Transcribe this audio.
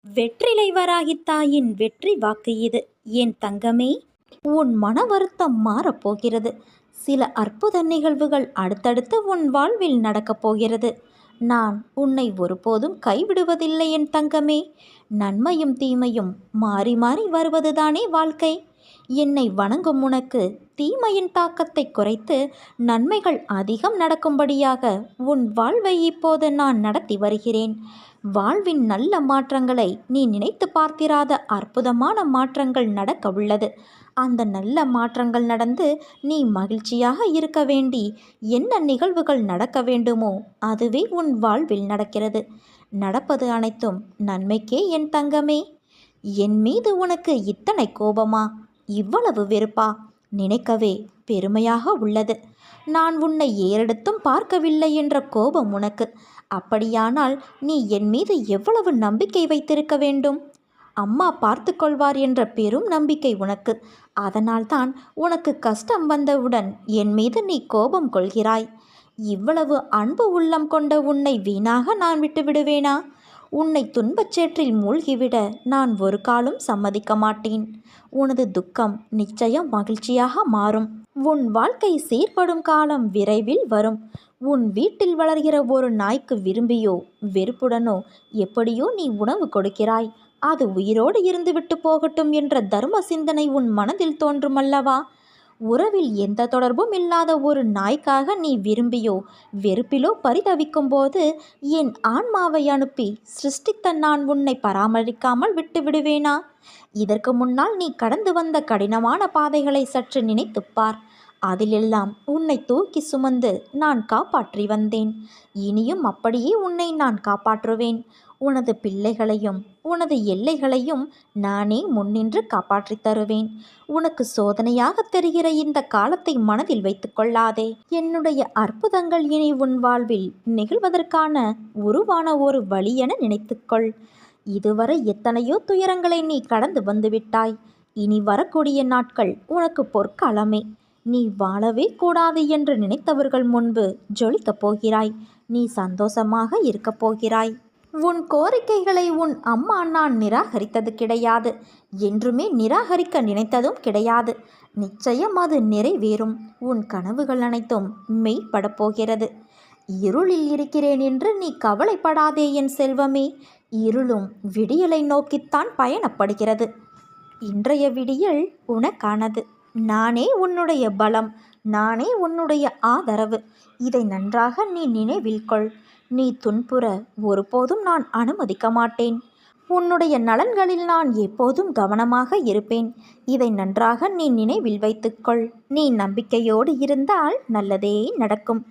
வெற்றிலை வராகி தாயின் வெற்றி வாக்கு இது. என் தங்கமே, உன் மன வருத்தம் மாறப்போகிறது. சில அற்புத நிகழ்வுகள் அடுத்தடுத்து உன் வாழ்வில் நடக்கப் போகிறது. நான் உன்னை ஒருபோதும் கைவிடுவதில்லை என் தங்கமே. நன்மையும் தீமையும் மாறி மாறி வருவதுதானே வாழ்க்கை. என்னை வணங்கும் உனக்கு தீமையின் தாக்கத்தை குறைத்து நன்மைகள் அதிகம் நடக்கும்படியாக உன் வாழ்வை இப்போது நான் நடத்தி வருகிறேன். வாழ்வின் நல்ல மாற்றங்களை நீ நினைத்து பார்த்திராத அற்புதமான மாற்றங்கள் நடக்க உள்ளது. அந்த நல்ல மாற்றங்கள் நடந்து நீ மகிழ்ச்சியாக இருக்க வேண்டி என்ன நிகழ்வுகள் நடக்க வேண்டுமோ அதுவே உன் வாழ்வில் நடக்கிறது. நடப்பது அனைத்தும் நன்மைக்கே என் தங்கமே. என் மீது உனக்கு இத்தனை கோபமா, இவ்வளவு வெறுப்பா? நினைக்கவே பெருமையாக உள்ளது. நான் உன்னை ஏறெடுத்தும் பார்க்கவில்லை என்ற கோபம் உனக்கு. அப்படியானால் நீ என் மீது எவ்வளவு நம்பிக்கை வைத்திருக்க வேண்டும்? அம்மா பார்த்து கொள்வார் என்ற பெரும் நம்பிக்கை உனக்கு. அதனால்தான் உனக்கு கஷ்டம் வந்தவுடன் என் மீது நீ கோபம் கொள்கிறாய். இவ்வளவு அன்பு உள்ளம் கொண்ட உன்னை வீணாக நான் விட்டுவிடுவேனா? உன்னை துன்பச்சேற்றில் மூழ்கிவிட நான் ஒரு காலும் சம்மதிக்க மாட்டேன். உனது துக்கம் நிச்சயம் மகிழ்ச்சியாக மாறும். உன் வாழ்க்கை சீர்படும் காலம் விரைவில் வரும். உன் வீட்டில் வளர்கிற ஒரு நாய்க்கு விரும்பியோ வெறுப்புடனோ எப்படியோ நீ உணவு கொடுக்கிறாய். அது உயிரோடு இருந்துவிட்டு போகட்டும் என்ற தர்ம சிந்தனை உன் மனதில் தோன்றுமல்லவா? உறவில் எந்த தொடர்பும் இல்லாத ஒரு நாய்க்காக நீ விரும்பியோ வெறுப்பிலோ பரிதவிக்கும் போது என் ஆன்மாவை அனுப்பி சிருஷ்டித்த நான் உன்னை பராமரிக்காமல் விட்டு விடுவேனா? இதற்கு முன்னால் நீ கடந்து வந்த கடினமான பாதைகளை சற்று நினைத்துப்பார். அதிலெல்லாம் உன்னை தூக்கி சுமந்து நான் காப்பாற்றி வந்தேன். இனியும் அப்படியே உன்னை நான் காப்பாற்றுவேன். உனது பிள்ளைகளையும் உனது எல்லைகளையும் நானே முன்னின்று காப்பாற்றி தருவேன். உனக்கு சோதனையாக தெரிகிற இந்த காலத்தை மனதில் வைத்து கொள்ளாதே. என்னுடைய அற்புதங்கள் இனி உன் வாழ்வில் நிகழ்வதற்கான உருவான ஒரு வழி என நினைத்துக்கொள். இதுவரை எத்தனையோ துயரங்களை நீ கடந்து வந்துவிட்டாய். இனி வரக்கூடிய நாட்கள் உனக்கு பொற்காலமே. நீ வாழவே கூடாது என்று நினைத்தவர்கள் முன்பு ஜொலிக்கப் போகிறாய். நீ சந்தோஷமாக இருக்கப் போகிறாய். உன் கோரிக்கைகளை உன் அம்மா நான் நிராகரித்தது கிடையாது. என்றுமே நிராகரிக்க நினைத்ததும் கிடையாது. நிச்சயம் அது நிறைவேறும். உன் கனவுகள் அனைத்தும் மெய்ப்படப் போகிறது. இருளில் இருக்கிறேன் என்று நீ கவலைப்படாதே என் செல்வமே. இருளும் விடியலை நோக்கித்தான் பயணப்படுகிறது. இன்றைய விடியல் உனக்கானது. நானே உன்னுடைய பலம், நானே உன்னுடைய ஆதரவு. இதை நன்றாக நீ நினைவில் கொள். நீ துன்புற ஒருபோதும் நான் அனுமதிக்க மாட்டேன். உன்னுடைய நலன்களில் நான் எப்போதும் கவனமாக இருப்பேன். இதை நன்றாக நீ நினைவில் வைத்துக்கொள். நீ நம்பிக்கையோடு இருந்தால் நல்லதே நடக்கும்.